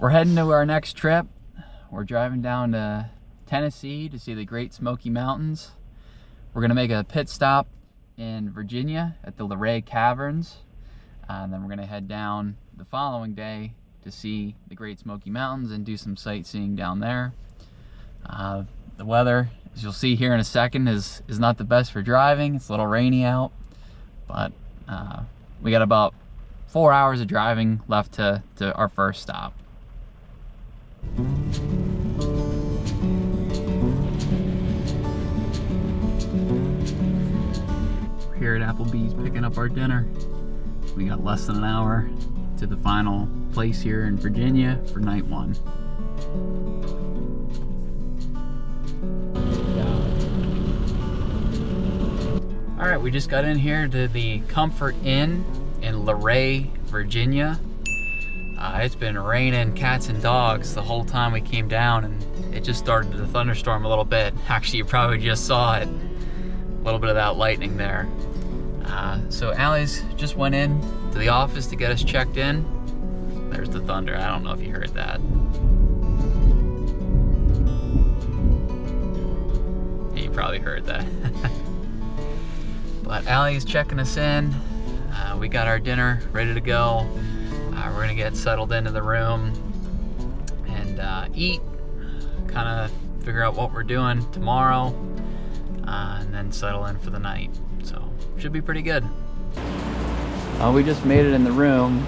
We're heading to our next trip. We're driving down to Tennessee to see the Great Smoky Mountains. We're gonna make a pit stop in Virginia at the Luray Caverns. And then we're gonna head down the following day to see the Great Smoky Mountains and do some sightseeing down there. The weather, as you'll see here in a second, is not the best for driving. It's a little rainy out, but we got about 4 hours of driving left to our first stop. We're here at Applebee's picking up our dinner. We got less than an hour to the final place here in Virginia for night one. All right, we just got in here to the Comfort Inn in Luray, Virginia. It's been raining cats and dogs the whole time we came down, and it just started to thunderstorm a little bit. Actually, you probably just saw it. A little bit of that lightning there. So Allie's just went in to the office to get us checked in. There's the thunder. I don't know if you heard that. Yeah, you probably heard that. But Allie's checking us in. We got our dinner ready to go. We're gonna get settled into the room and eat, kind of figure out what we're doing tomorrow, and then settle in for the night. So should be pretty good. We just made it in the room.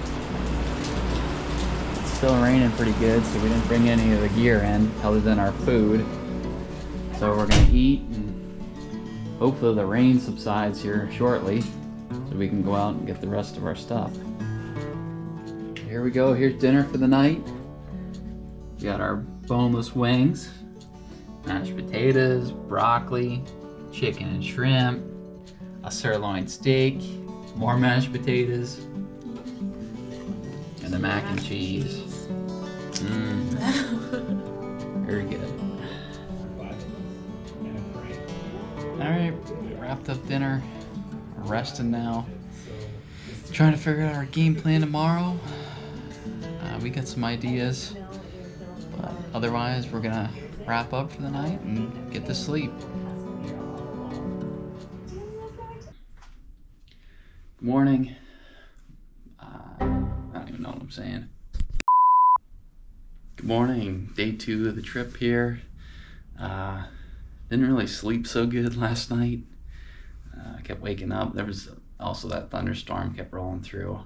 It's still raining pretty good, so we didn't bring any of the gear in other than our food. So we're gonna eat, and hopefully the rain subsides here shortly so we can go out and get the rest of our stuff. Here we go, here's dinner for the night. We got our boneless wings, mashed potatoes, broccoli, chicken and shrimp, a sirloin steak, more mashed potatoes, and the mac and cheese. Very good. All right, we wrapped up dinner. We're resting now. Trying to figure out our game plan tomorrow. We got some ideas, but otherwise we're gonna wrap up for the night and get to sleep. Good morning. I don't even know what I'm saying. Good morning, day 2 of the trip here. Didn't really sleep so good last night. I kept waking up. There was also that thunderstorm kept rolling through.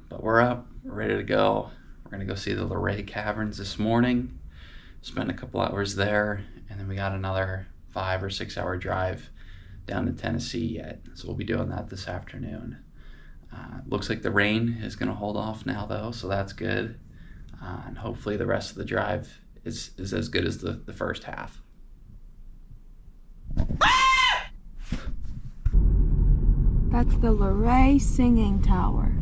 But we're up, we're ready to go. We're gonna go see the Luray Caverns this morning, spend a couple hours there, and then we got another 5 or 6 hour drive down to Tennessee yet. So we'll be doing that this afternoon. Looks like the rain is gonna hold off now though, so that's good. And hopefully the rest of the drive is as good as the first half. That's the Luray Singing Tower.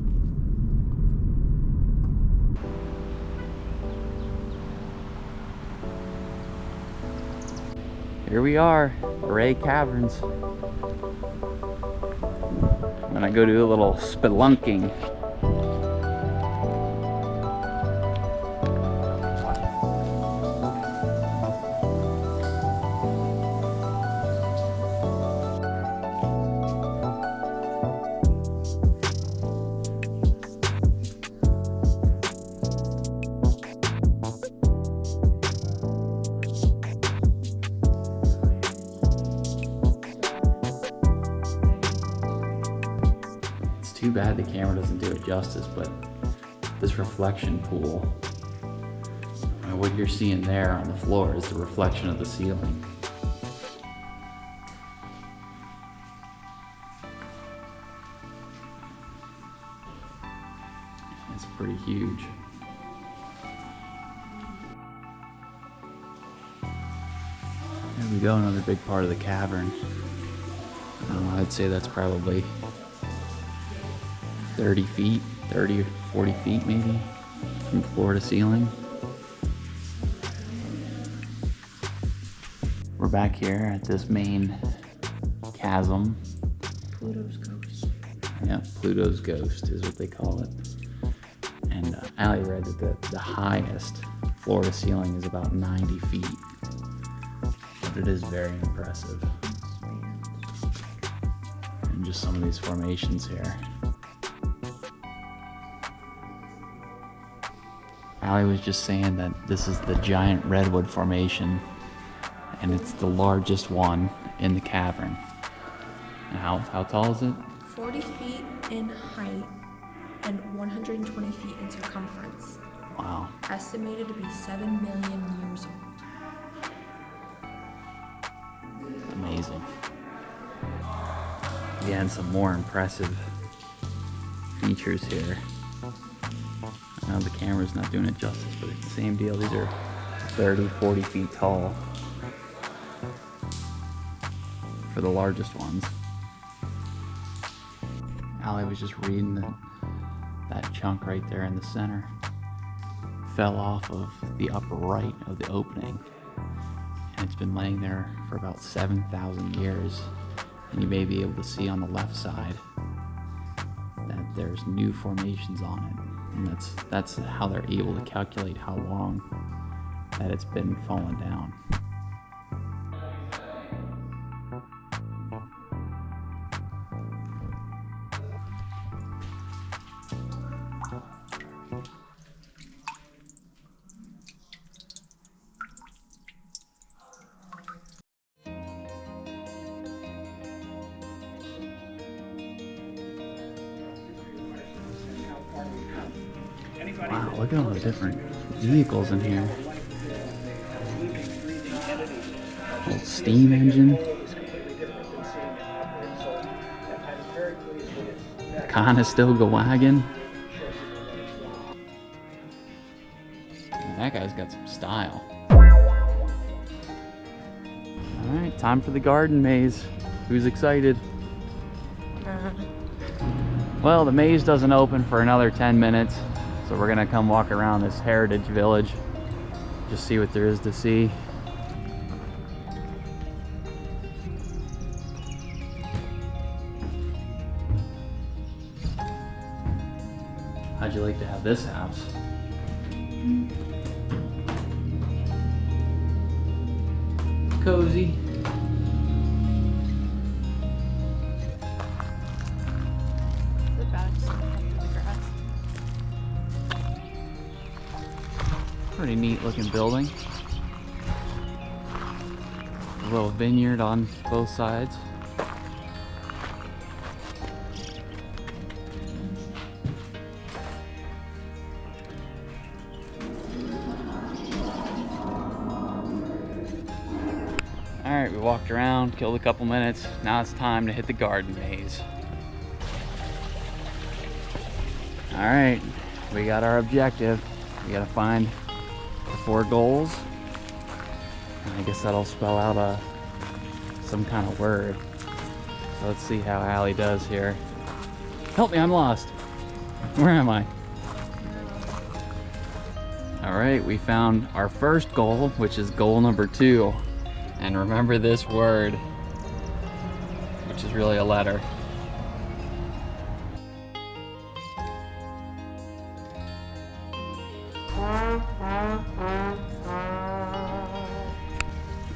Here we are, Luray Caverns. I'm gonna go do a little spelunking. Too bad the camera doesn't do it justice, but this reflection pool, what you're seeing there on the floor is the reflection of the ceiling. It's pretty huge. There we go, another big part of the cavern. I'd say that's probably 30 feet, 30 or 40 feet maybe, from floor to ceiling. We're back here at this main chasm. Pluto's ghost. Yeah, Pluto's ghost is what they call it. And Allie read that the highest floor to ceiling is about 90 feet. But it is very impressive. And just some of these formations here. Allie was just saying that this is the giant redwood formation, and it's the largest one in the cavern. And how tall is it? 40 feet in height and 120 feet in circumference. Wow. Estimated to be 7 million years old. Amazing. Again, some more impressive features here. I know the camera's not doing it justice, but it's the same deal. These are 30, 40 feet tall for the largest ones. Allie was just reading that chunk right there in the center fell off of the upper right of the opening, and it's been laying there for about 7,000 years. And you may be able to see on the left side that there's new formations on it, and that's how they're able to calculate how long that it's been falling down. Wow, look at all the different vehicles in here. Old steam engine. Conestoga wagon. That guy's got some style. Alright, time for the garden maze. Who's excited? Well, the maze doesn't open for another 10 minutes. So we're gonna come walk around this heritage village, just see what there is to see. How'd you like to have this house? Cozy. Pretty neat looking building. A little vineyard on both sides. Alright, we walked around, killed a couple minutes. Now it's time to hit the garden maze. Alright, we got our objective. We gotta find the 4 goals. And I guess that'll spell out some kind of word. So let's see how Allie does here. Help me, I'm lost. Where am I? Alright, we found our first goal, which is goal number 2. And remember this word, which is really a letter.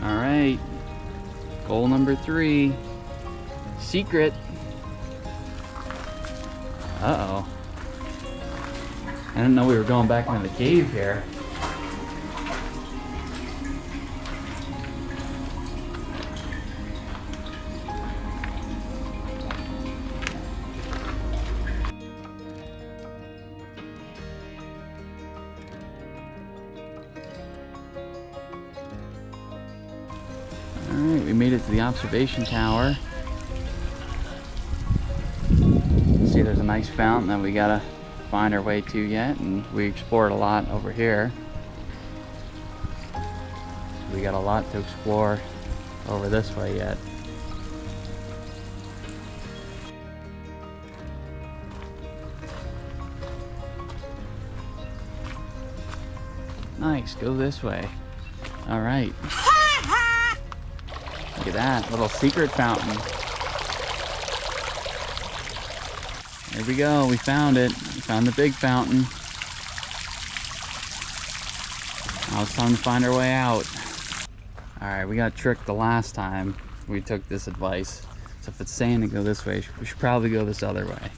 Alright, goal number 3, secret. Uh-oh. I didn't know we were going back into the cave here. Alright, we made it to the observation tower. See, there's a nice fountain that we gotta find our way to yet, and we explored a lot over here. We got a lot to explore over this way yet. Nice, go this way. Alright. Look at that, little secret fountain. There we go, we found it. We found the big fountain. Now it's time to find our way out. Alright, we got tricked the last time we took this advice. So if it's saying to go this way, we should probably go this other way.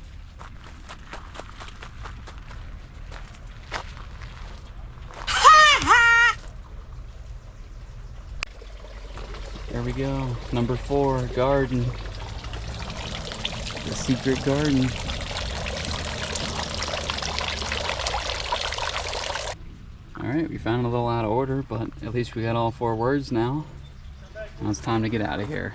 There we go. Number 4, garden. The secret garden. Alright, we found it a little out of order, but at least we got all 4 words now. Now it's time to get out of here.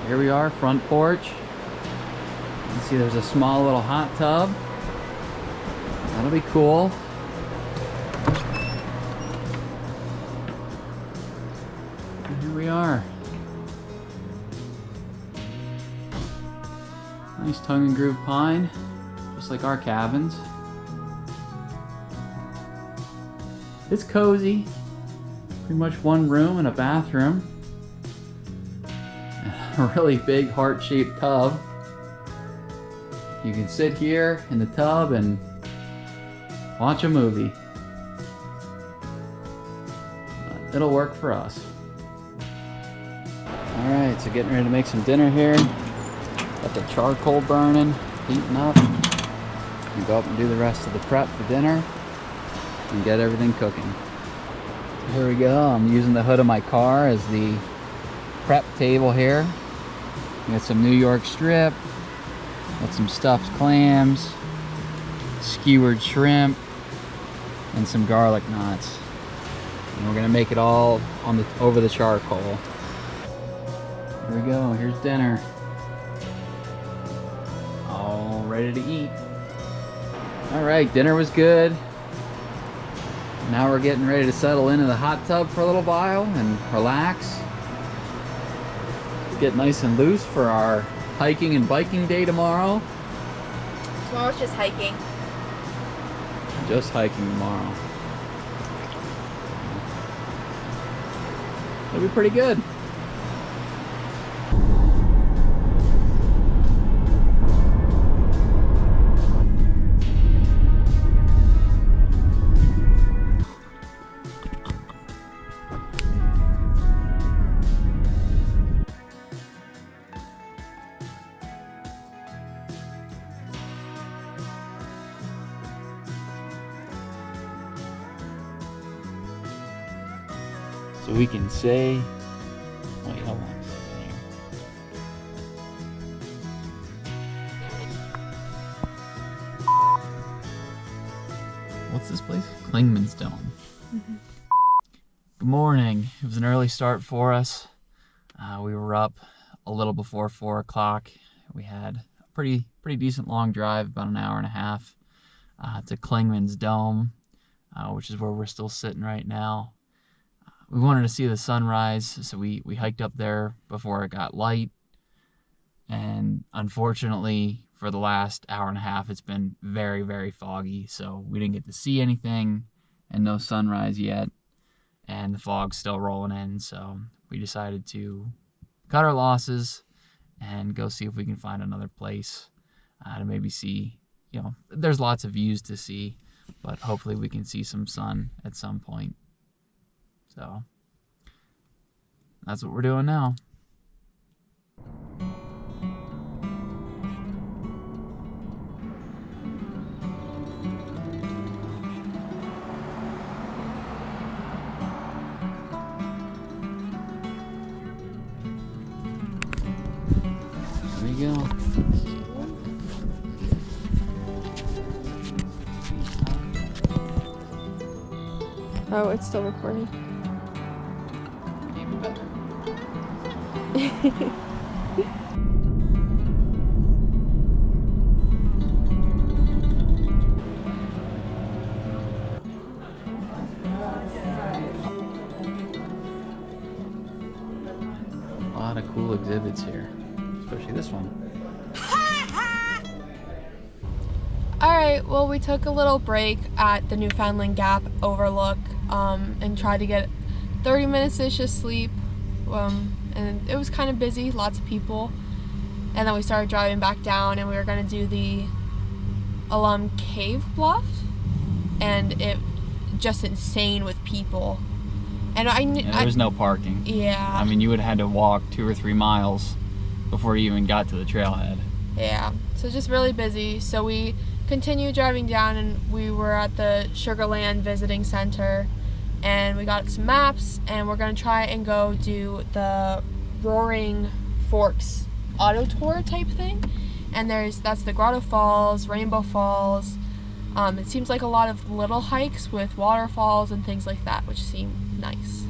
Here we are, front porch. You can see there's a small little hot tub. That'll be cool. And here we are. Nice tongue and groove pine, just like our cabins. It's cozy. Pretty much one room and a bathroom. A really big heart-shaped tub. You can sit here in the tub and watch a movie. It'll work for us. Alright, so getting ready to make some dinner here. Got the charcoal burning, heating up. And go up and do the rest of the prep for dinner and get everything cooking. So here we go. I'm using the hood of my car as the prep table here. We got some New York strip, got some stuffed clams, skewered shrimp, and some garlic knots. And we're gonna make it all on over the charcoal. Here we go, here's dinner. All ready to eat. All right, dinner was good. Now we're getting ready to settle into the hot tub for a little while and relax. Get nice and loose for our hiking and biking day tomorrow. Tomorrow's just hiking. Just hiking tomorrow. It'll be pretty good. So we can say, wait, hold on a second here. What's this place? Klingman's Dome. Mm-hmm. Good morning. It was an early start for us. We were up a little before 4 o'clock. We had a pretty decent long drive, about an hour and a half, to Klingman's Dome, which is where we're still sitting right now. We wanted to see the sunrise, so we hiked up there before it got light. And unfortunately, for the last hour and a half, it's been very, very foggy, so we didn't get to see anything and no sunrise yet. And the fog's still rolling in, so we decided to cut our losses and go see if we can find another place to maybe see, you know, there's lots of views to see, but hopefully we can see some sun at some point. So that's what we're doing now. There we go. Oh, it's still recording. Even better. A lot of cool exhibits here, especially this one. Alright, well, we took a little break at the Newfoundland Gap overlook and tried to get 30 minutes-ish of sleep, and and it was kind of busy, lots of people. And then we started driving back down, and we were gonna do the Cave bluff, and it just insane with people. And there was no parking. Yeah. I mean, you would have had to walk 2 or 3 miles before you even got to the trailhead. Yeah, so just really busy. So we continued driving down, and we were at the Sugarland Visiting Center, and we got some maps, and we're gonna try and go do the Roaring Forks auto tour type thing. And that's the Grotto Falls, Rainbow Falls. It seems like a lot of little hikes with waterfalls and things like that, which seem nice.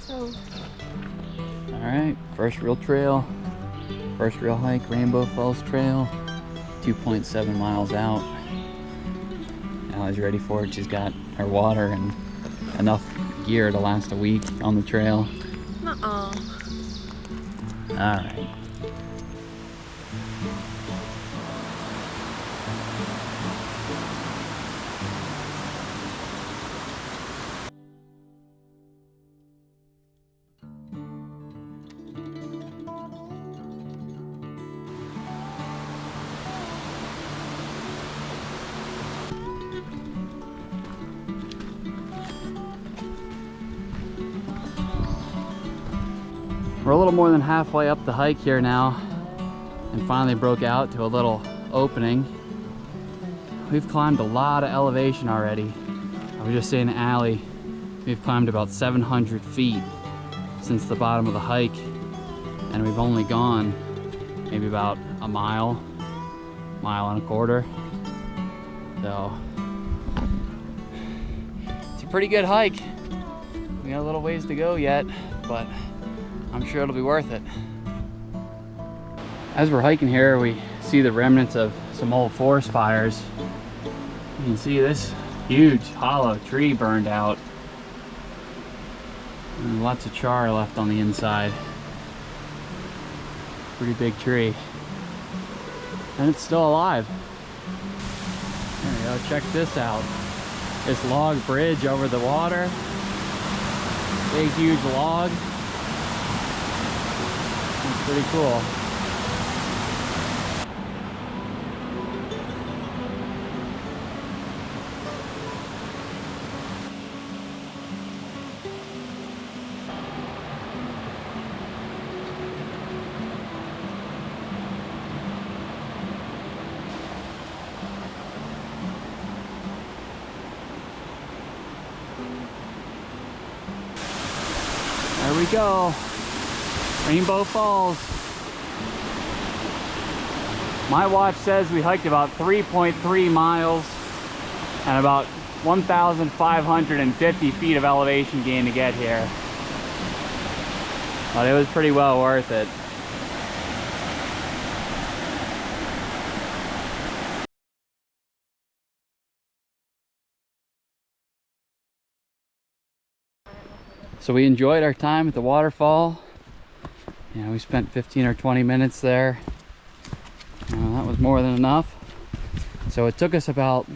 So, all right, first real trail, first real hike, Rainbow Falls Trail, 2.7 miles out. Allie's ready for it. She's got her water and enough gear to last a week on the trail. All right. We're a little more than halfway up the hike here now, and finally broke out to a little opening. We've climbed a lot of elevation already. I was just saying to Allie, we've climbed about 700 feet since the bottom of the hike, and we've only gone maybe about a mile and a quarter. So it's a pretty good hike. We got a little ways to go yet, but I'm sure it'll be worth it. As we're hiking here, we see the remnants of some old forest fires. You can see this huge hollow tree burned out. And lots of char left on the inside. Pretty big tree. And it's still alive. There we go, check this out. This log bridge over the water. Big huge log. Pretty cool. There we go. Rainbow Falls. My watch says we hiked about 3.3 miles and about 1,550 feet of elevation gain to get here. But it was pretty well worth it. So we enjoyed our time at the waterfall. We spent 15 or 20 minutes there. That was more than enough. So it took us about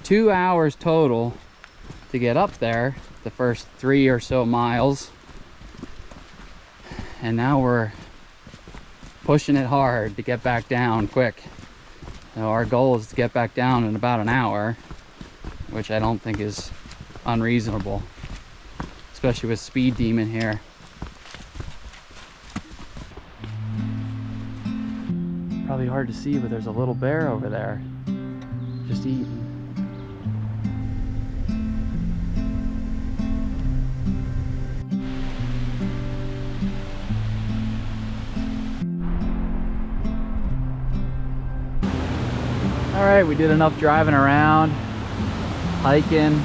2 hours total to get up there, the first 3 or so miles. And now we're pushing it hard to get back down quick. So our goal is to get back down in about an hour, which I don't think is unreasonable, especially with Speed Demon here. Probably hard to see, but there's a little bear over there just eating. All right, we did enough driving around, hiking,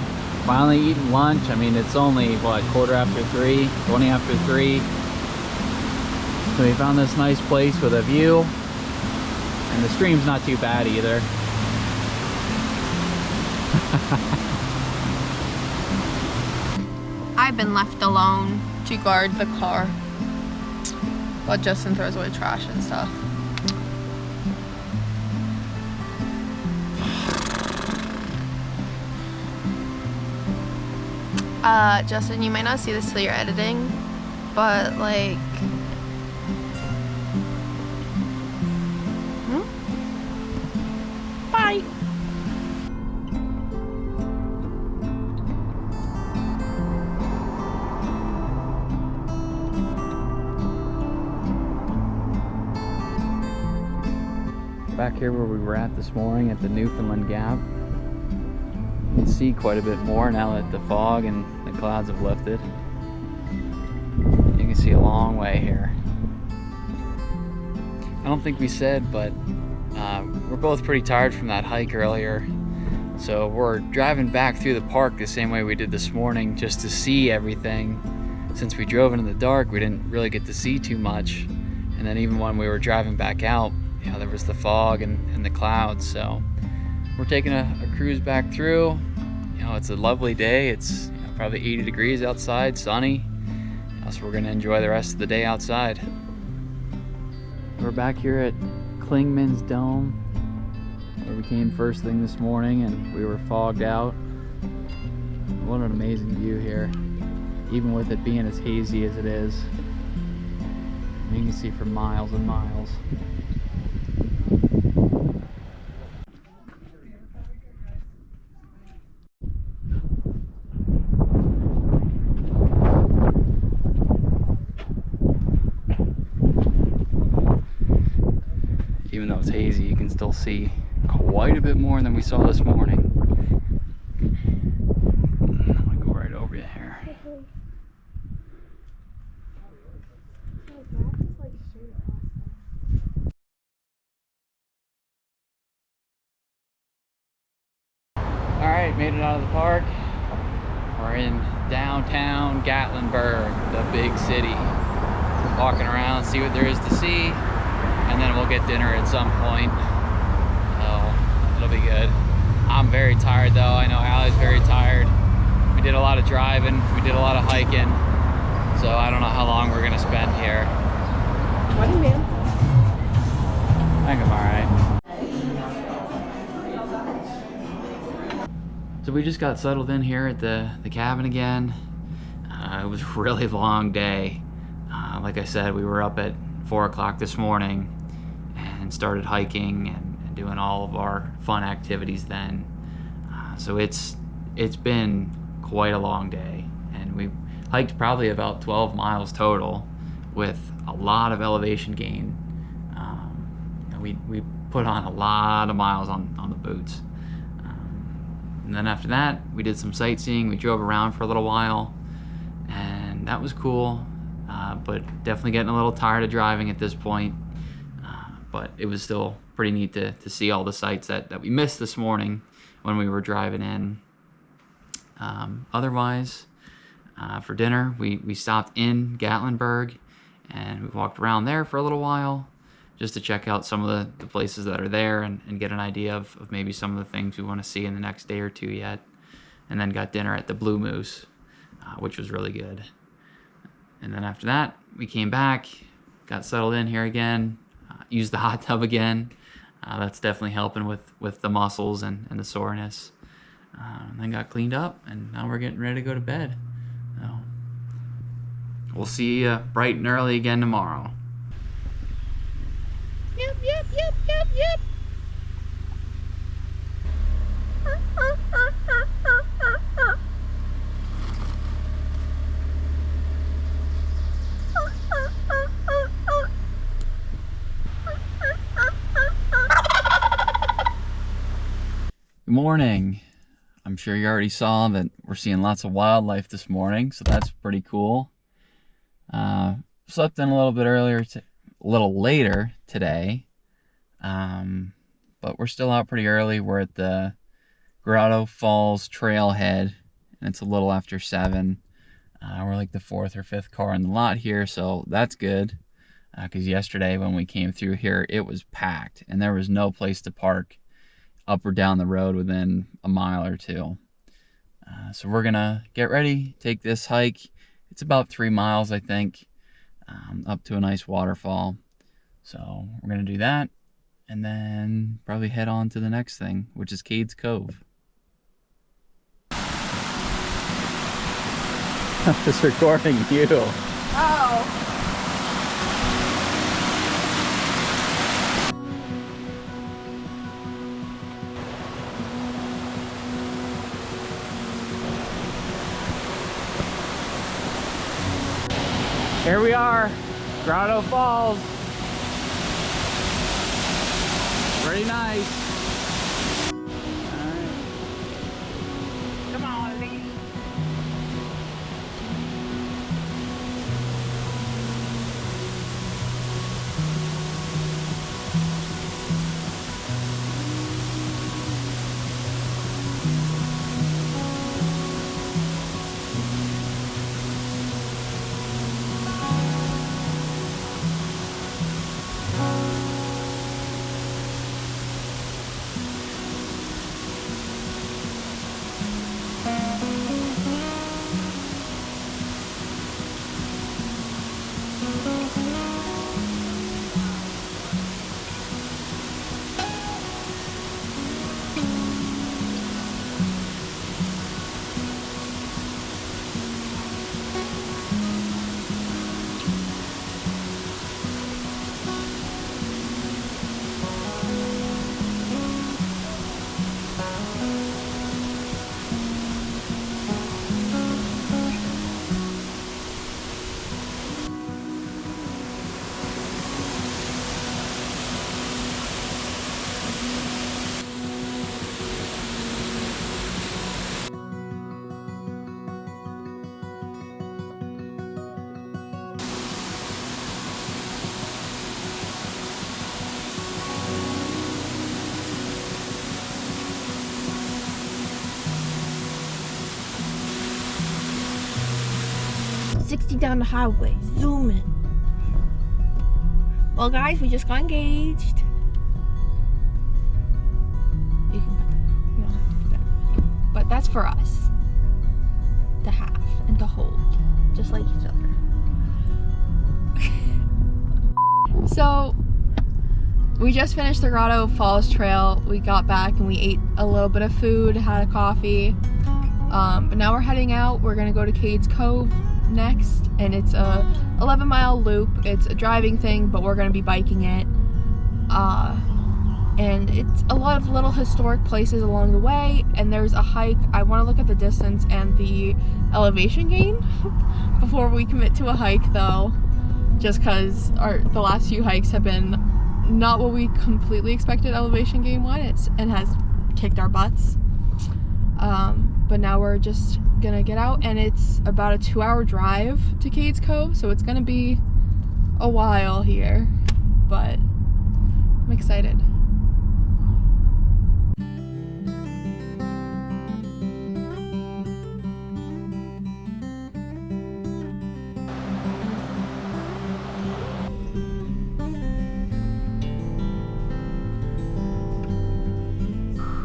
finally eating lunch. I mean, it's only what, 3:15, 20 after 3. So we found this nice place with a view. And the stream's not too bad either. I've been left alone to guard the car while Justin throws away trash and stuff. Justin, you might not see this till you're editing, but like, bye. Back here where we were at this morning at the Newfoundland Gap, you can see quite a bit more now that the fog and the clouds have lifted. You can see a long way here. I don't think we said, but we're both pretty tired from that hike earlier. So we're driving back through the park the same way we did this morning, just to see everything. Since we drove in the dark, we didn't really get to see too much. And then even when we were driving back out, you know, there was the fog and the clouds. So we're taking a cruise back through. You know, it's a lovely day. It's, you know, probably 80 degrees outside, sunny. So we're gonna enjoy the rest of the day outside. We're back here at Klingman's Dome, where we came first thing this morning and we were fogged out. What an amazing view here, even with it being as hazy as it is. You can see for miles and miles. Even though it's hazy, you can still see quite a bit more than we saw this morning. I'm gonna go right over you here. Alright, made it out of the park. We're in downtown Gatlinburg, the big city. Walking around, see what there is to see. And then we'll get dinner at some point. Oh, it'll be good. I'm very tired though. I know Allie's very tired. We did a lot of driving. We did a lot of hiking. So I don't know how long we're gonna spend here. Morning, ma'am. I think I'm all right. So we just got settled in here at the cabin again. It was a really long day. Like I said, we were up at 4 o'clock this morning and started hiking and doing all of our fun activities then. So it's been quite a long day, and we hiked probably about 12 miles total with a lot of elevation gain. We put on a lot of miles on the boots. And then after that, we did some sightseeing. We drove around for a little while, and that was cool. But definitely getting a little tired of driving at this point. But it was still pretty neat to see all the sights that we missed this morning when we were driving in. Otherwise, for dinner, we stopped in Gatlinburg and we walked around there for a little while just to check out some of the places that are there and get an idea of maybe some of the things we want to see in the next day or two yet. And then got dinner at the Blue Moose, which was really good. And then after that, we came back, got settled in here again, used the hot tub again. That's definitely helping with the muscles and the soreness. And then got cleaned up, and now we're getting ready to go to bed. So we'll see you bright and early again tomorrow. Yep, yep, yep, yep, yep. Good morning. I'm sure you already saw that we're seeing lots of wildlife this morning, so that's pretty cool. Slept in a little bit earlier, a little later today, but we're still out pretty early. We're at the Grotto Falls trailhead, and it's a little after 7. We're like the 4th or 5th car in the lot here, so that's good. Because yesterday when we came through here, it was packed, and there was no place to park up or down the road within a mile or two. So we're gonna get ready, take this hike. It's about 3 miles, I think, up to a nice waterfall. So we're gonna do that, and then probably head on to the next thing, which is Cade's Cove. I was recording you. Oh. Here we are, Grotto Falls. Pretty nice. All right. Come on, Lee. Down the highway, zooming. Well, guys, we just got engaged. You don't have to do that. But that's for us to have and to hold, just like each other. So, we just finished the Grotto Falls trail. We got back and we ate a little bit of food, had a coffee. But now we're heading out. We're gonna go to Cade's Cove next, and it's a 11-mile loop. It's a driving thing, but we're gonna be biking it. And it's a lot of little historic places along the way, and there's a hike. I want to look at the distance and the elevation gain before we commit to a hike, though, just because the last few hikes have been not what we completely expected elevation gain wise, and has kicked our butts. But now we're just gonna get out, and it's about a 2-hour drive to Cade's Cove, so it's gonna be a while here, but I'm excited.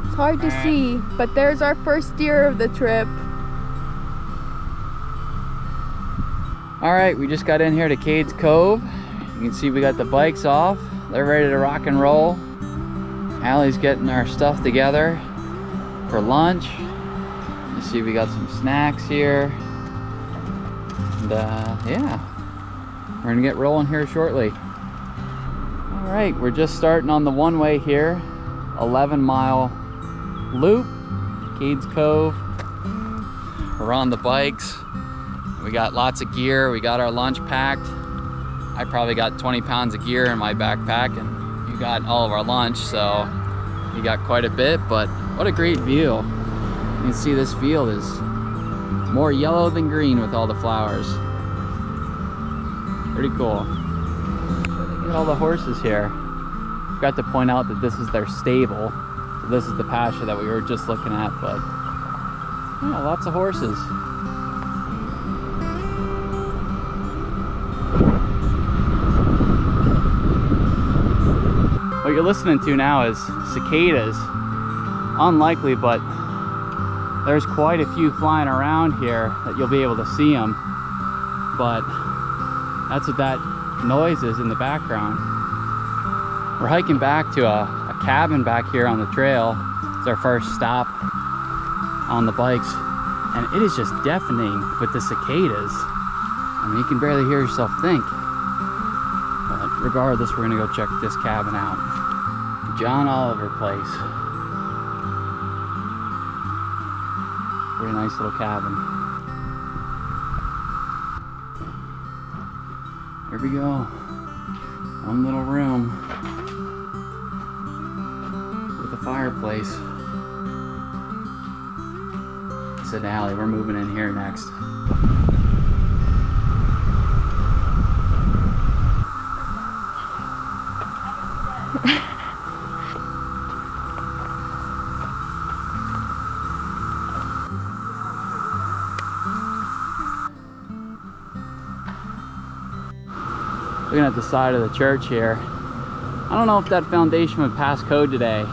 It's hard to see, but there's our first deer of the trip. All right, we just got in here to Cade's Cove. You can see we got the bikes off. They're ready to rock and roll. Allie's getting our stuff together for lunch. You see we got some snacks here. And yeah, we're gonna get rolling here shortly. All right, we're just starting on the one-way here. 11-mile loop, Cade's Cove. We're on the bikes. We got lots of gear. We got our lunch packed. I probably got 20 pounds of gear in my backpack, and you got all of our lunch, so you got quite a bit. But what a great view. You can see this field is more yellow than green with all the flowers. Pretty cool. Look at all the horses here. Forgot to point out that this is their stable. So this is the pasture that we were just looking at, but yeah, lots of horses. What you're listening to now is cicadas. Unlikely, but there's quite a few flying around here that you'll be able to see them. But that's what that noise is in the background. We're hiking back to a cabin back here on the trail. It's our first stop on the bikes. And it is just deafening with the cicadas. I mean, you can barely hear yourself think. But regardless, we're gonna go check this cabin out. John Oliver Place. Pretty nice little cabin. Here we go. One little room with a fireplace. I said, Allie, we're moving in here next. Looking at the side of the church here. I don't know if that foundation would pass code today.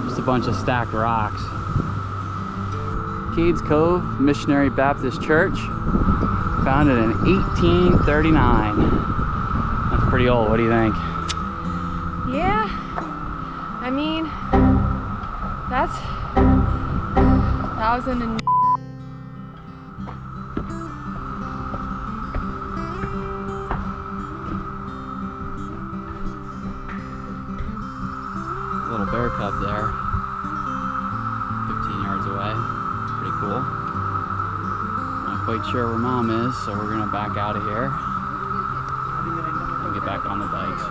Just a bunch of stacked rocks. Cade's Cove Missionary Baptist Church, founded in 1839. That's pretty old, what do you think? Yeah, I mean, that's 1,000 and... Little bear cub there, 15 yards away. Pretty cool. Not quite sure where Mom is, so we're gonna back out of here and get back on the bikes.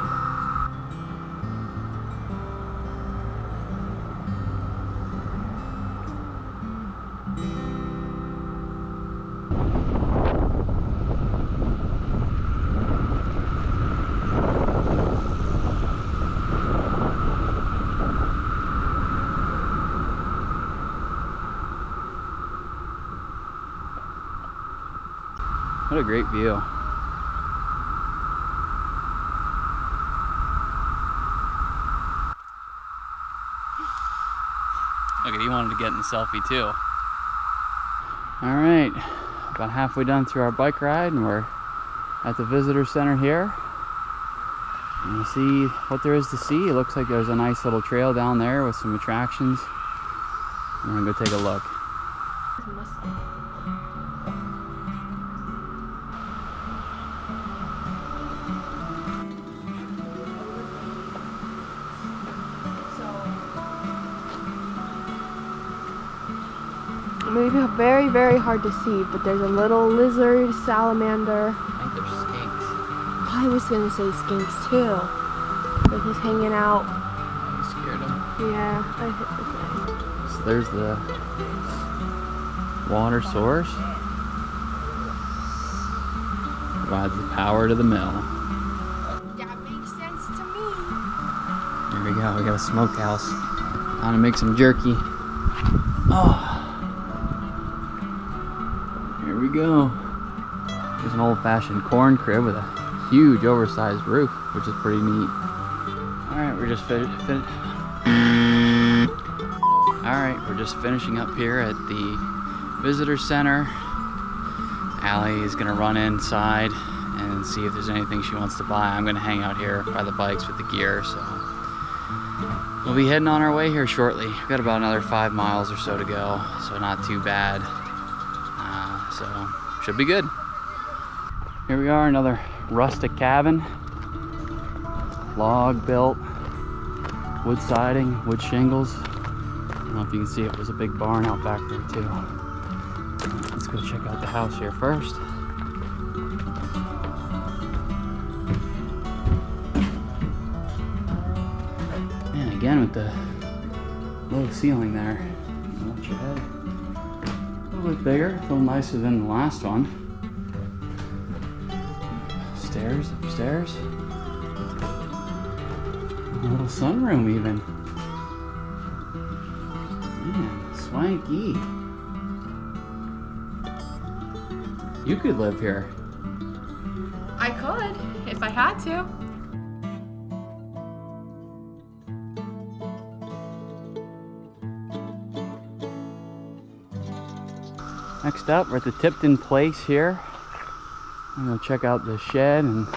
What a great view. Look at, he wanted to get in the selfie too. All right, about halfway done through our bike ride and we're at the visitor center here. And we'll see what there is to see. It looks like there's a nice little trail down there with some attractions. We're gonna go take a look. Maybe very, very hard to see, but there's a little lizard, salamander. I think they're skinks. I was gonna say skinks too, but he's hanging out. You scared him? Yeah, I hit the thing. So there's the water source. Provides the power to the mill. That makes sense to me. Here we go, we got a smokehouse. Time to make some jerky. Oh. Here we go. There's an old-fashioned corn crib with a huge oversized roof, which is pretty neat. Alright, we're just finishing up here at the visitor center. Allie is gonna run inside and see if there's anything she wants to buy. I'm gonna hang out here by the bikes with the gear, so we'll be heading on our way here shortly. We've got about another 5 miles or so to go, so not too bad. So should be good. Here we are, another rustic cabin. Log built, wood siding, wood shingles. I don't know if you can see it, there's a big barn out back there too. Let's go check out the house here first. And again with the low ceiling there. Watch your head. A little bit bigger, a little nicer than the last one. Stairs upstairs. A little sunroom even. Man, swanky. You could live here. I could, if I had to. Next up, we're at the Tipton Place here. I'm gonna check out the shed and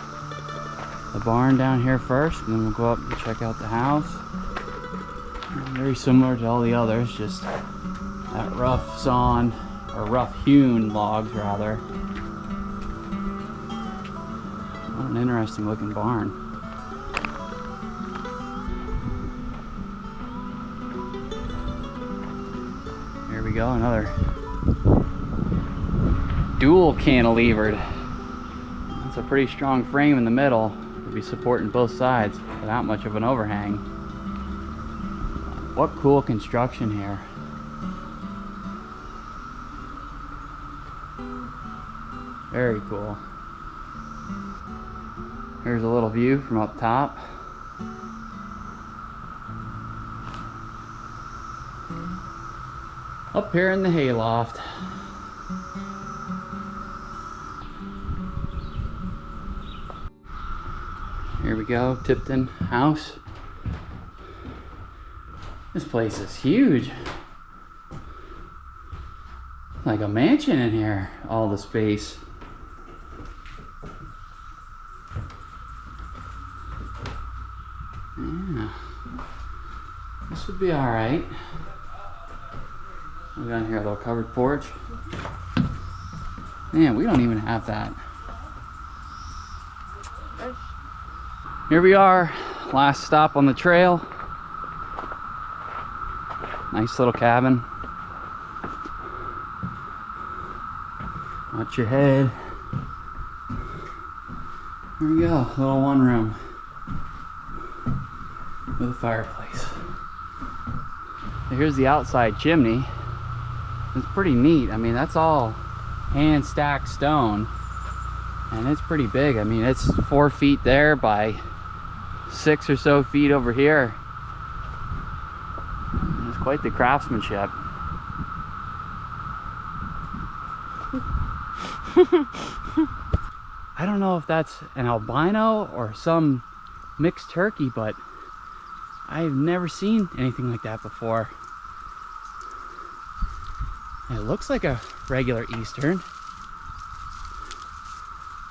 the barn down here first, and then we'll go up and check out the house. Very similar to all the others, just that rough sawn or rough hewn logs rather. What an interesting looking barn. Here we go, another dual cantilevered. That's a pretty strong frame in the middle. It'll be supporting both sides without much of an overhang. What cool construction here. Very cool. Here's a little view from up top. Up here in the hayloft. Here we go, Tipton house. This place is huge. Like a mansion in here, all the space. Yeah, this would be all right. We got here a little covered porch. Man, we don't even have that. Here we are, last stop on the trail. Nice little cabin. Watch your head. Here we go, little one room with a fireplace. Here's the outside chimney. It's pretty neat. I mean, that's all hand stacked stone, and it's pretty big. I mean, it's 4 feet there by 6 or so feet over here. It's quite the craftsmanship. I don't know if that's an albino or some mixed turkey, but I've never seen anything like that before. It looks like a regular eastern,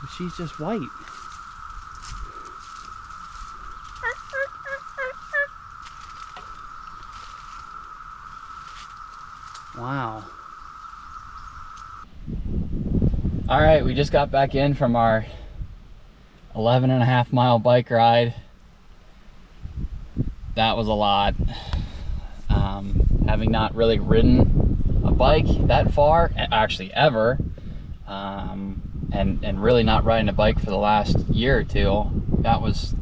but she's just white. Wow. All right, we just got back in from our 11.5 mile bike ride. That was a lot. Having not really ridden a bike that far, actually ever, and really not riding a bike for the last year or two, that was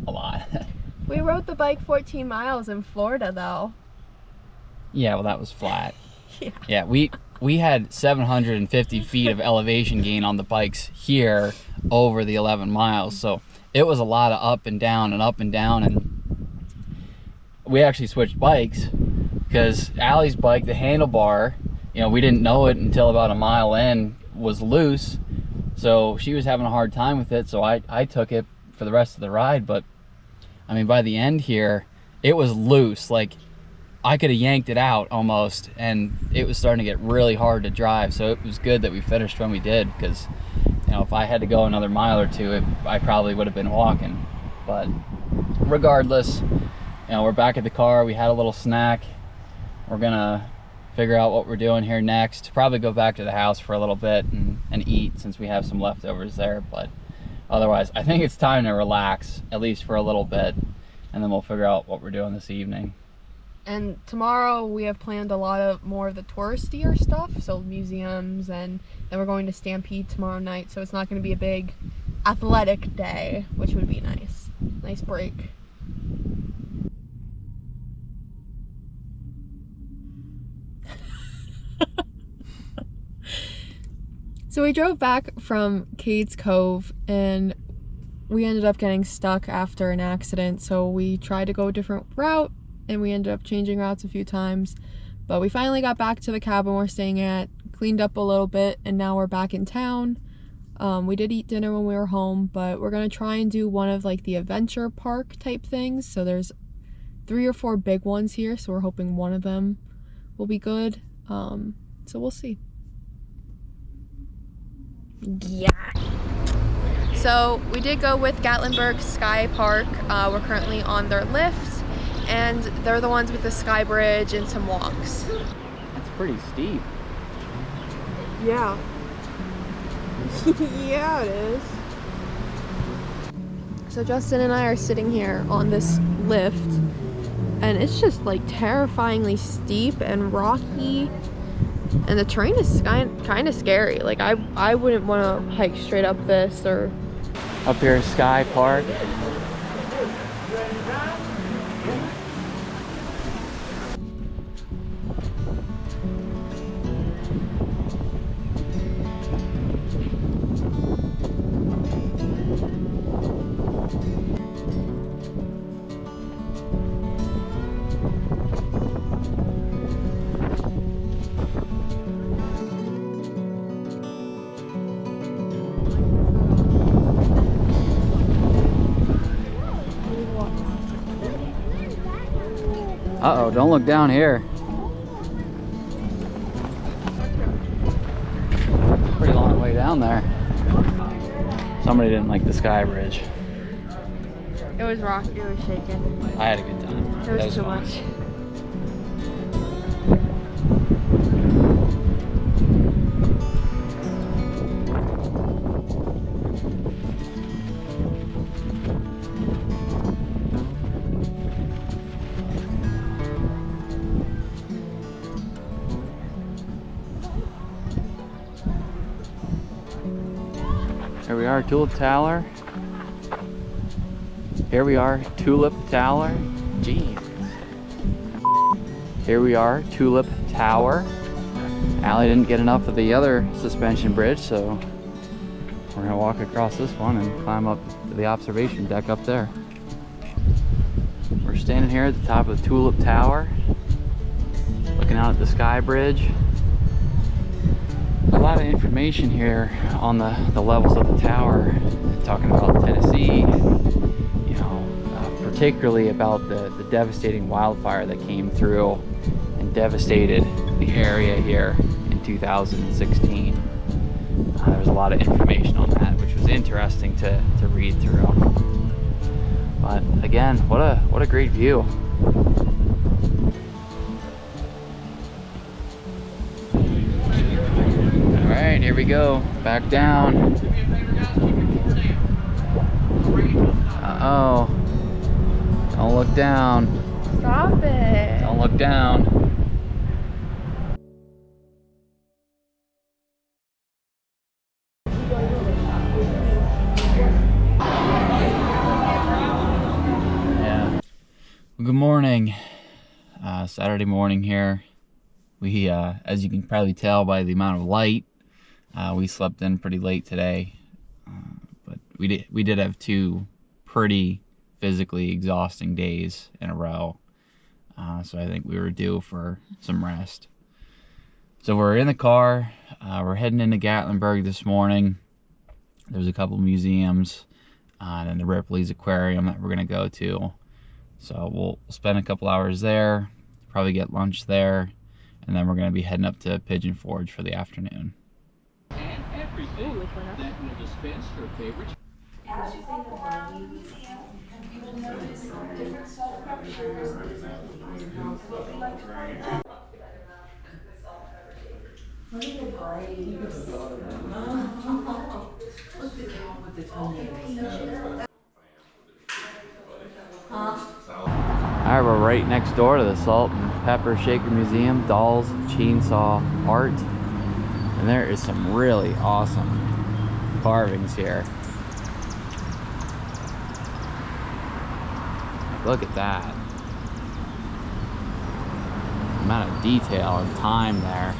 a lot. We rode the bike 14 miles in Florida though. Yeah, well, that was flat. Yeah, we had 750 feet of elevation gain on the bikes here over the 11 miles, so it was a lot of up and down and up and down. And we actually switched bikes because Allie's bike, the handlebar, you know, we didn't know it until about a mile in, was loose, so she was having a hard time with it, so I took it for the rest of the ride. But I mean, by the end here, it was loose. Like, I could have yanked it out almost, and it was starting to get really hard to drive. So it was good that we finished when we did, because, you know, if I had to go another mile or two, I probably would have been walking. But regardless, you know, we're back at the car. We had a little snack. We're gonna figure out what we're doing here next. Probably go back to the house for a little bit and eat, since we have some leftovers there. But otherwise, I think it's time to relax, at least for a little bit, and then we'll figure out what we're doing this evening. And tomorrow we have planned a lot of more of the touristier stuff, so museums, and then we're going to Stampede tomorrow night, so it's not going to be a big athletic day, which would be nice. Nice break. So we drove back from Cade's Cove, and we ended up getting stuck after an accident, so we tried to go a different route, and we ended up changing routes a few times. But we finally got back to the cabin we're staying at, cleaned up a little bit, and now we're back in town. We did eat dinner when we were home, but we're gonna try and do one of like the adventure park type things. So there's 3 or 4 big ones here, so we're hoping one of them will be good. So we'll see. Yeah. So we did go with Gatlinburg Sky Park. We're currently on their lift, and they're the ones with the sky bridge and some walks. That's pretty steep. Yeah. Yeah, it is. So Justin and I are sitting here on this lift, and it's just like terrifyingly steep and rocky, and the terrain is kind of scary. Like I wouldn't want to hike straight up this. Or up here is SkyPark. Uh-oh, don't look down here. Pretty long way down there. Somebody didn't like the sky bridge. it was rocky, it was shaking. I had a good time. It was too much. Here we are, Tulip Tower. Here we are, Tulip Tower. Jeez. Here we are, Tulip Tower. Allie didn't get enough of the other suspension bridge, so we're gonna walk across this one and climb up to the observation deck up there. We're standing here at the top of the Tulip Tower, looking out at the sky bridge. A lot of information here on the levels of the tower, talking about Tennessee, you know, particularly about the devastating wildfire that came through and devastated the area here in 2016. There's a lot of information on that, which was interesting to read through. But again, what a great view. Alright, here we go. Back down. Uh-oh. Don't look down. Stop it. Don't look down. Yeah. Well, good morning. Saturday morning here. We, as you can probably tell by the amount of light, we slept in pretty late today, but we did have two pretty physically exhausting days in a row, so I think we were due for some rest. So we're in the car, we're heading into Gatlinburg this morning. There's a couple museums, and then the Ripley's Aquarium that we're gonna go to. So we'll spend a couple hours there, probably get lunch there, and then we're going to be heading up to Pigeon Forge for the afternoon. And everything that will dispense her favorite. As you go around the museum, you will notice different salt pictures. Look at the grapes. Look at the cow with the tongue. Alright, we're right next door to the Salt and Pepper Shaker Museum, Dolls, Chainsaw, Art. And there is some really awesome carvings here. Look at that. The amount of detail and time there.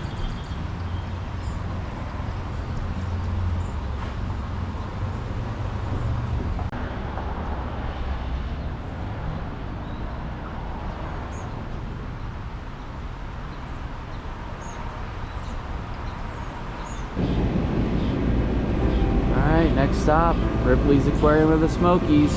Next stop, Ripley's Aquarium of the Smokies.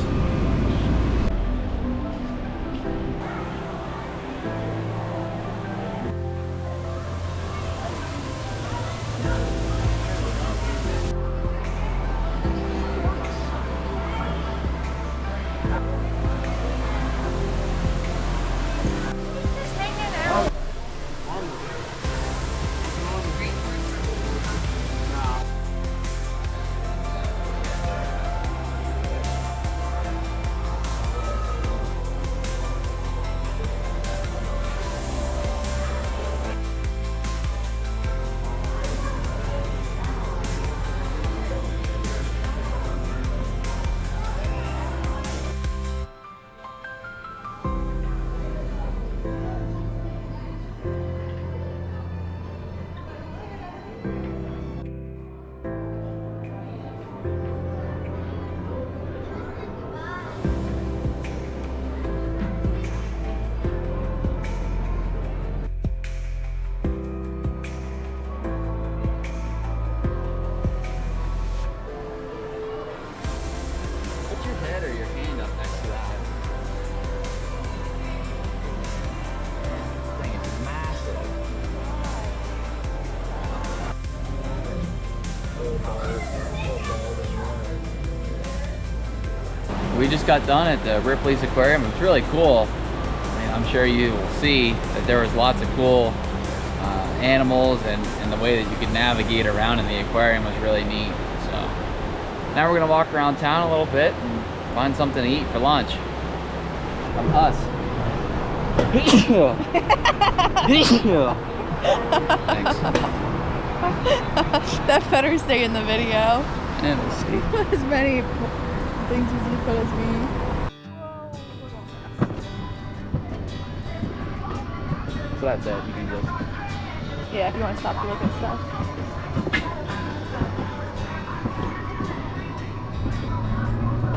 We just got done at the Ripley's Aquarium. It's really cool. I mean, I'm sure you will see that there was lots of cool animals, and the way that you could navigate around in the aquarium was really neat. So now we're gonna walk around town a little bit and find something to eat for lunch. From us. Thanks. That better stay in the video. And we'll see. As many things as you put as me. So that's it. You can just. Yeah, if you want to stop to look at stuff.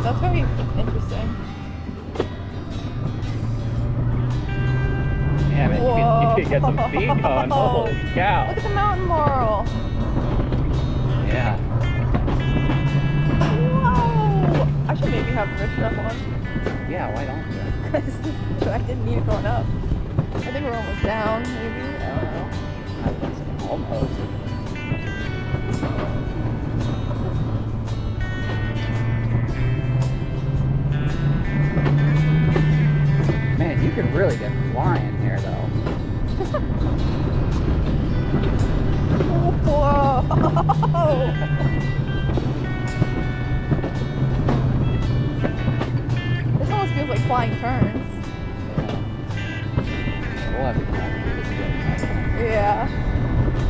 That's gonna be interesting. Yeah, man, you can get some feet going. Holy cow. Look at the mountain laurel. Yeah. Whoa! I should maybe have this stuff on. Yeah, why don't you? Because I didn't need it going up. I think we're almost down, maybe. I don't know. Almost. Man, you could really get flying here, though. Whoa! This almost feels like flying turns. We'll have to do this again. Yeah.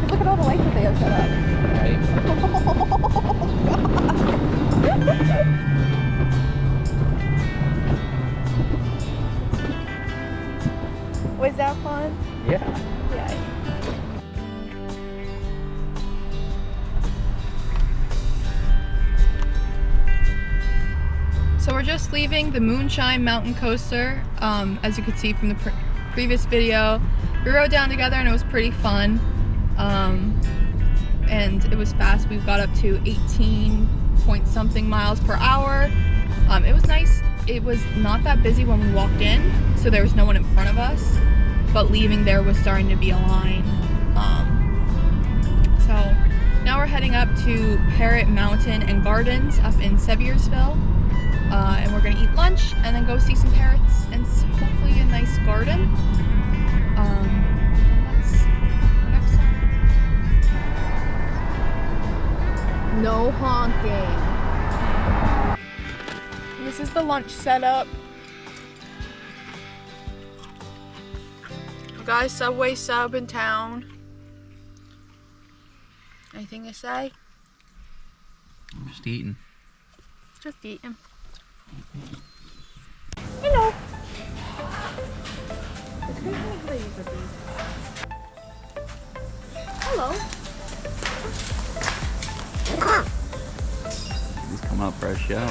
Look at all the lights that they have set up. Right? Was that fun? Yeah. Yeah. So we're just leaving the Moonshine Mountain Coaster. As you could see from the previous video, we rode down together and it was pretty fun. And it was fast. We got up to 18 point something miles per hour. It was nice. It was not that busy when we walked in, so there was no one in front of us, but leaving there was starting to be a line. So now we're heading up to Parrot Mountain and Gardens up in Seviersville, and we're gonna eat lunch and then go see some parrots and hopefully a nice garden. No honking. This is the lunch setup. Guys, Subway sub in town. Anything to say? I'm just eating. Just eating. Hello. Hello. He's coming up for a show.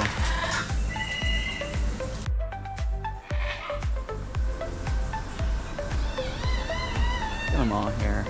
Get them all here.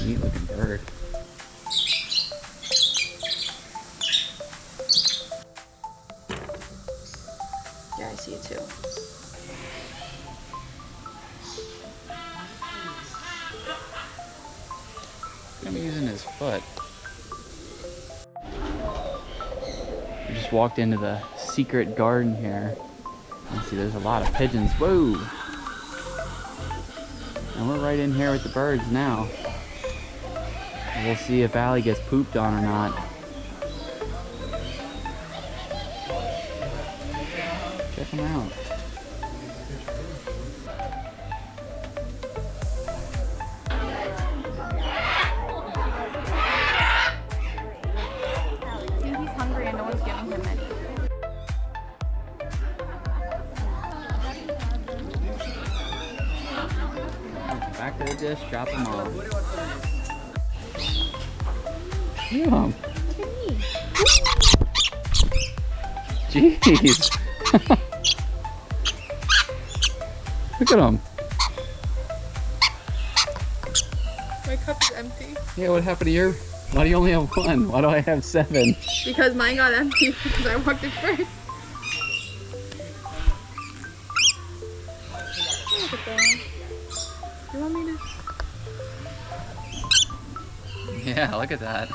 Neat looking bird. Yeah, I see it too. I'm using his foot. We just walked into the secret garden here. You see there's a lot of pigeons. Whoa! And we're right in here with the birds now. We'll see if Allie gets pooped on or not. Check them out. See, he's hungry and no one's giving him any. Back to the dish, drop them off. Yeah. Look at me. Jeez. Look at them. My cup is empty. Yeah, what happened to your? Why do you only have one? Why do I have 7? Because mine got empty because I walked it first. Look at that. You want me to? Yeah, look at that.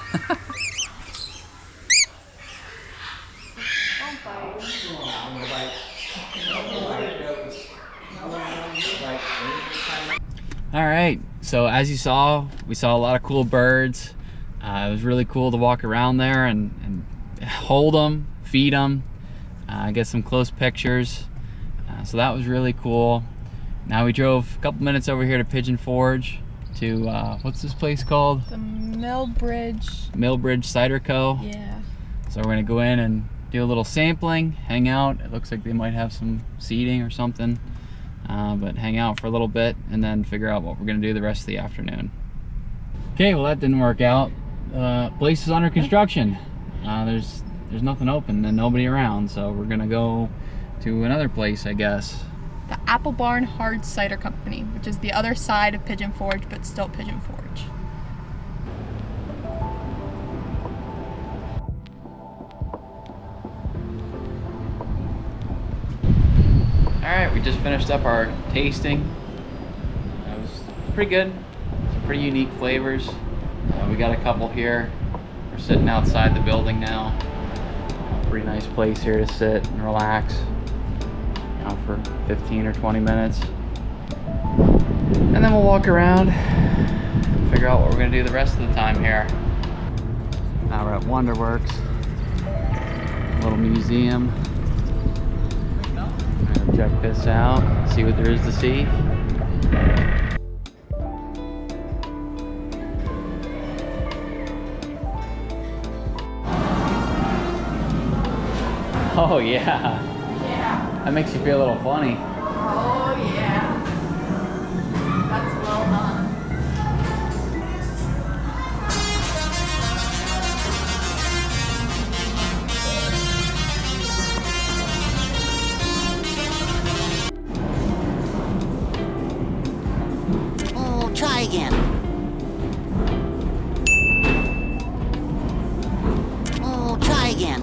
All right, so as you saw, we saw a lot of cool birds. It was really cool to walk around there and hold them, feed them, get some close pictures. So that was really cool. Now we drove a couple minutes over here to Pigeon Forge to, what's this place called? The Millbridge Cider Co. Yeah. So we're gonna go in and do a little sampling, hang out. It looks like they might have some seating or something, but hang out for a little bit and then figure out what we're gonna do the rest of the afternoon. Okay, well that didn't work out. Place is under construction. There's nothing open and nobody around, so we're gonna go to another place, I guess. The Apple Barn Hard Cider Company, which is the other side of Pigeon Forge, but still Pigeon Forge. All right, we just finished up our tasting. It was pretty good. Some pretty unique flavors. We got a couple here. We're sitting outside the building now. Pretty nice place here to sit and relax, you know, for 15 or 20 minutes. And then we'll walk around, figure out what we're gonna do the rest of the time here. Now we're at Wonderworks, a little museum. Check this out, see what there is to see. Oh yeah. Yeah. That makes you feel a little funny. Oh yeah. That's well done. Oh, try again. Oh, try again.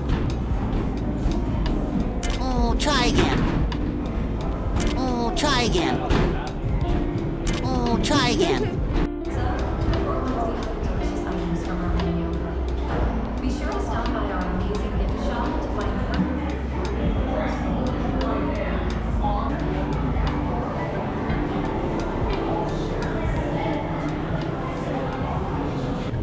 Oh, try again. Oh, try again. Oh, try again. Be sure to stop by our amazing gift shop to find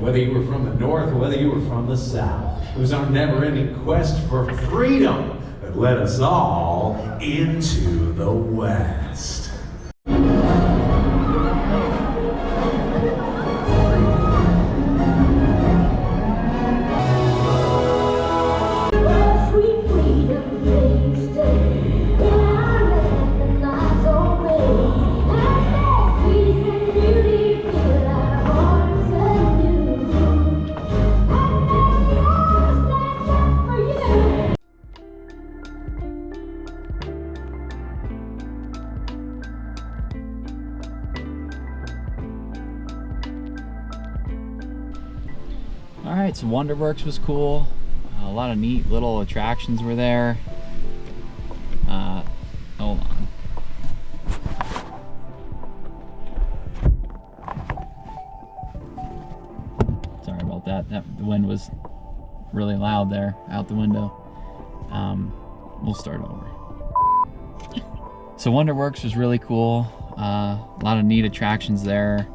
Whether you were from the north or whether you were from the south, it was our never-ending quest for freedom that led us all into the West. All right, so Wonderworks was cool. A lot of neat little attractions were there. Hold on. Sorry about that. The wind was really loud there out the window. We'll start over. So Wonderworks was really cool. A lot of neat attractions there.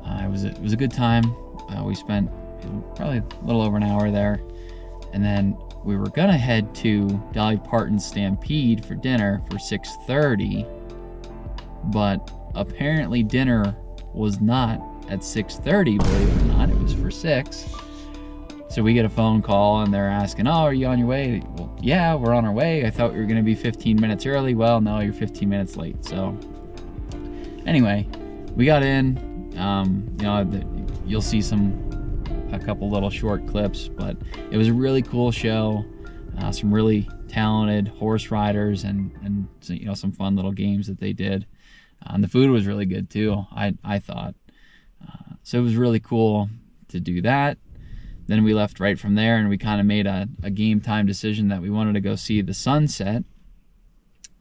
It was a good time. We spent probably a little over an hour there, and then we were gonna head to Dolly Parton's Stampede for dinner for 6:30, but apparently dinner was not at 6:30, believe it or not. It was for 6. So we get a phone call and they're asking, oh, are you on your way? Well, yeah, we're on our way. I thought we were gonna be 15 minutes early. Well, no, you're 15 minutes late. So anyway, we got in. You know, you'll see a couple little short clips, but it was a really cool show. some really talented horse riders and you know, some fun little games that they did. And the food was really good too, I thought. So it was really cool to do that. Then we left right from there, and we kind of made a game time decision that we wanted to go see the sunset.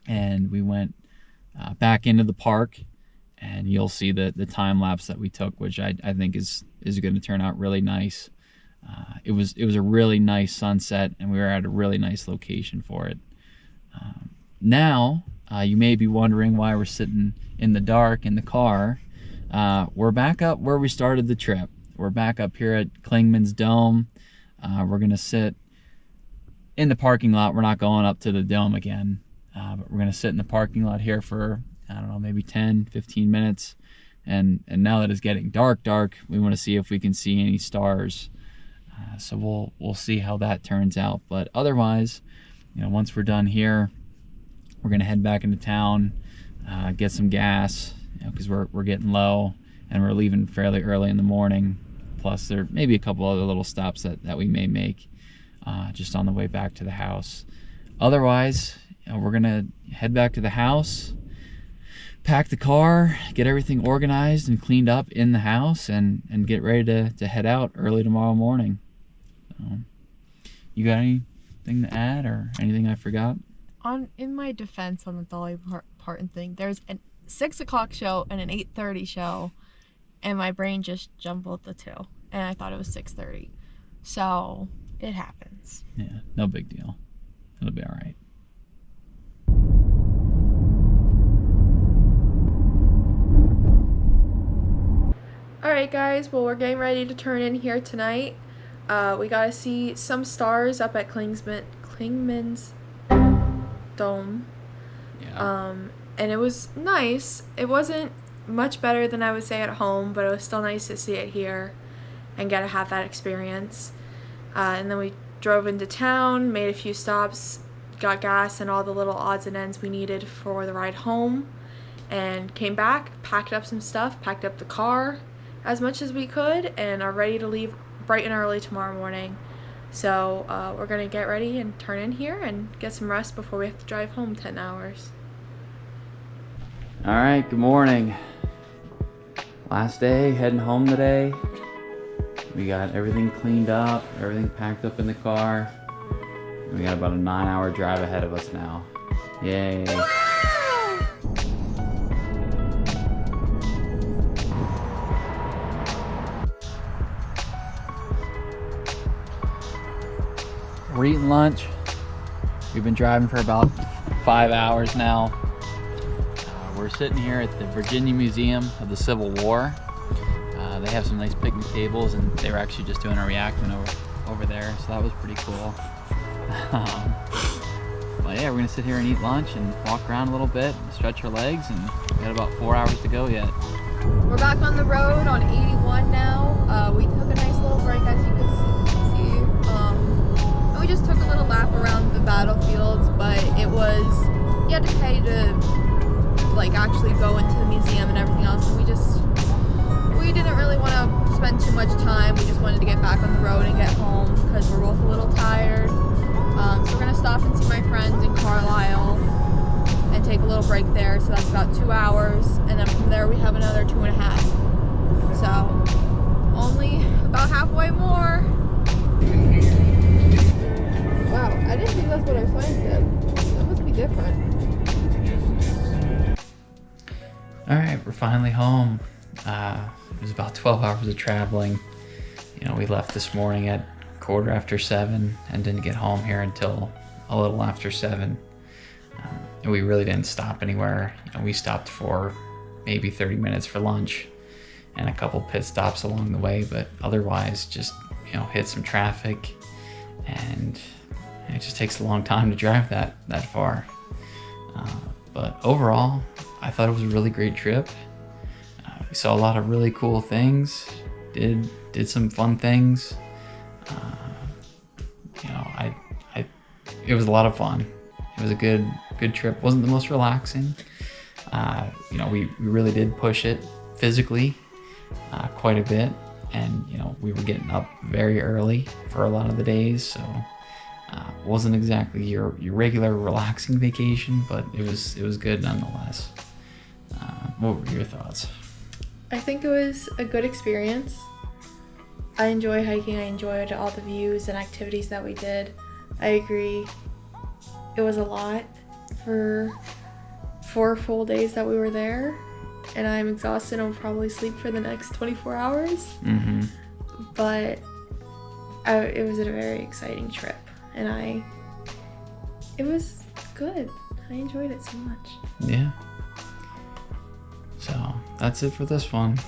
And we went back into the park, and you'll see the time lapse that we took, which I think is going to turn out really nice. It was a really nice sunset, and we were at a really nice location for it. Now you may be wondering why we're sitting in the dark in the car. We're back up where we started the trip. We're back up here at Clingman's Dome. We're gonna sit in the parking lot. We're not going up to the dome again, but we're gonna sit in the parking lot here for, I don't know, maybe 10-15 minutes. And now that it's getting dark, we want to see if we can see any stars. So we'll see how that turns out. But otherwise, you know, once we're done here, we're gonna head back into town, get some gas, you know, because we're getting low, and we're leaving fairly early in the morning. Plus there may be a couple other little stops that we may make just on the way back to the house. Otherwise, you know, we're gonna head back to the house, pack the car, get everything organized and cleaned up in the house, and get ready to head out early tomorrow morning. You got anything to add or anything I forgot? In my defense on the Dolly Parton thing, there's a 6 o'clock show and an 8:30 show, and my brain just jumbled the two, and I thought it was 6:30. So it happens. Yeah, no big deal. It'll be all right. Alright guys, well, we're getting ready to turn in here tonight. We got to see some stars up at Clingman's Dome. Yeah. And it was nice. It wasn't much better than I would say at home, but it was still nice to see it here and get to have that experience. And then we drove into town, made a few stops, got gas and all the little odds and ends we needed for the ride home, and came back, packed up some stuff, packed up the car as much as we could, and are ready to leave bright and early tomorrow morning. So we're gonna get ready and turn in here and get some rest before we have to drive home 10 hours. All right, good morning. Last day, heading home today. We got everything cleaned up, everything packed up in the car. We got about a 9-hour drive ahead of us now. Yay. We're eating lunch. We've been driving for about 5 hours now. We're sitting here at the Virginia Museum of the Civil War. They have some nice picnic tables, and they were actually just doing a reenactment over there, so that was pretty cool. But yeah, we're gonna sit here and eat lunch and walk around a little bit, and stretch our legs, and we got about 4 hours to go yet. We're back on the road on 81 now. We took a nice little break, as you can see. And we just took a little lap around the battlefields, but it was, you had to pay to like actually go into the museum and everything else, and we didn't really want to spend too much time. We just wanted to get back on the road and get home because we're both a little tired. So we're gonna stop and see my friends in Carlisle and take a little break there. So that's about 2 hours, and then from there we have another 2.5. So only about halfway more. Wow, I didn't think that's what our sign said. That must be different. All right, we're finally home. It was about 12 hours of traveling. You know, we left this morning at 7:15 and didn't get home here until a little after 7. And we really didn't stop anywhere. You know, we stopped for maybe 30 minutes for lunch and a couple pit stops along the way, but otherwise just, you know, hit some traffic, and it just takes a long time to drive that far. But overall, I thought it was a really great trip. We saw a lot of really cool things, did some fun things. You know, it was a lot of fun. It was a good trip. Wasn't the most relaxing. You know, we really did push it physically quite a bit, and you know, we were getting up very early for a lot of the days, so Wasn't exactly your regular relaxing vacation, but it was good nonetheless. What were your thoughts? I think it was a good experience. I enjoy hiking. I enjoyed all the views and activities that we did. I agree. It was a lot for 4 full days that we were there, and I'm exhausted. I'll probably sleep for the next 24 hours. Mm-hmm. But it was a very exciting trip, and it was good. I enjoyed it so much. Yeah. So that's it for this one.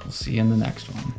We'll see you in the next one.